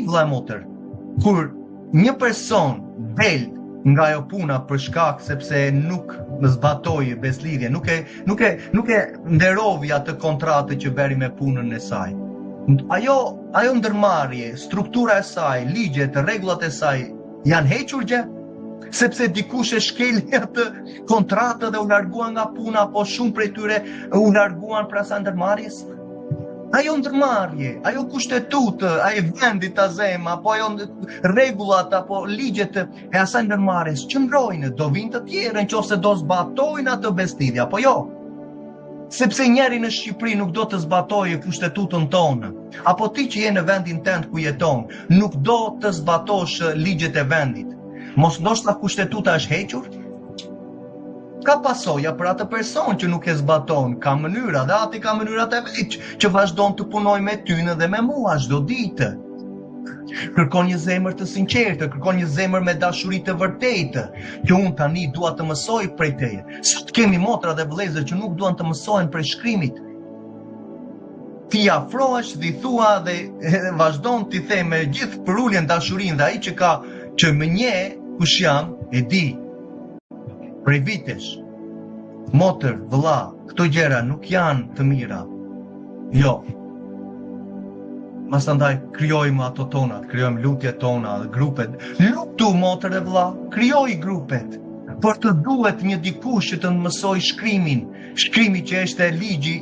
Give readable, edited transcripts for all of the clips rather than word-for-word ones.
vëlla e motër, kur një person del nga ajo puna për shkak sepse nuk zbatoi beslidhje, nuk e nderovi atë kontratë që bëri me punën e saj. Ajo ndërmarrje, struktura e saj, ligjet, rregullat e saj janë hequr gjë? Sepse dikush e shkeli atë kontratë dhe u larguan nga puna, apo shumë prej tyre u larguan për asaj ndërmarrjes? Ajo ndërmarrje, ajo kushtetutë, ai vendi ta zem, apo ajo rregullat apo ligjet e asaj ndërmarrjes qëndrojnë, do vinë të tjerë nëse do zbatojnë atë beslidhje, apo jo? Sepse njeri në Shqipëri nuk do të zbatojë kushtetutën tonë, apo ti që je në vendin tënd ku jeton, nuk do të zbatosh ligjet e vendit. Mos ndoshta kushtetuta është hequr? Ka pasoja për atë person që nuk e zbaton, ka mënyra dhe ati ka mënyrat e vet që vazhdon të punoj me ty dhe me mua çdo ditë. Kërkon një zemër të sinqertë, kërkon një zemër me dashuri të vërtetë, që unë tani dua të mësoj prej teje. Sot kemi motra dhe vëllezër që nuk duan të mësojnë prej shkrimit. Ti afrohesh dhe i thua dhe vazhdon t'i the me gjithë përuljen dashurinë dhe ai që më nje kush jam e di. Prej vitesh, motër, vëlla, këto gjëra nuk janë të mira. Jo. Masandaj krijojmë ato tonat, krijojmë lutjet tona, grupet. Lutu motër e vëlla, krijoj grupet. Por të duhet një dikush që të mësoj shkrimin, shkrimi që është ligji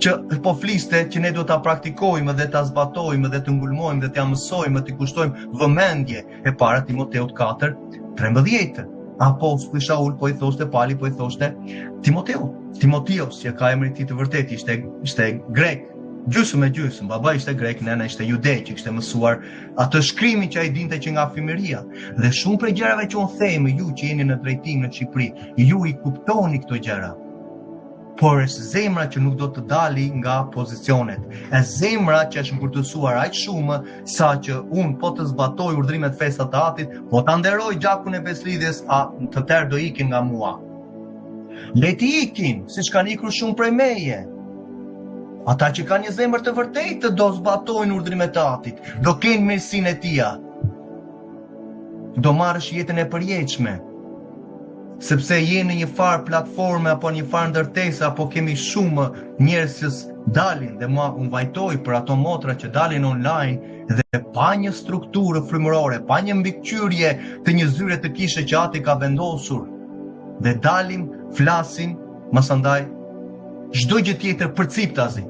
që po fliste që ne do ta praktikojmë dhe ta zbatojmë dhe të ngulmojmë dhe t'ja mësojmë, t'i kushtojmë vëmendje. E para Timoteut 4:13. Apostulli Shaul po i thoshte Pali, po i thoshte Timoteos, që ka emrin e tij të vërtetë, ishte grek, gjysmë e gjysmë, baba ishte grek, nëna ishte jude, që kishte mësuar atë shkrimin që ai dinte që nga fëmijëria. Dhe shumë prej gjërave që unë them, ju që jeni në drejtim në Shqipëri, ju i kuptoni këto gjëra. Por është zemra që nuk do të dali nga pozicionet. E zemra që është ngurtësuar aq shumë sa që unë po të zbatoj urdhrimet festat të atit, po ta nderoj gjakun e beslidhjes, të tërë do ikin nga mua. Leti ikin, siç kanë ikur shumë prej meje. Ata që kanë një zemër të vërtetë do zbatojnë urdhrimet të atit, do kenë mirësinë e tij. Do marrësh jetën e përjetshme. Sepse je në një farë platforme apo një farë ndërtese, apo kemi shumë njerëz që dalin dhe mua unë vajtoj për ato motra që dalin online dhe pa një strukturë frymërore, pa një mbikëqyrje të një zyre të kishe që ati ka vendosur. Dhe dalim, flasim, masandaj çdo gjë tjetër përciptazi.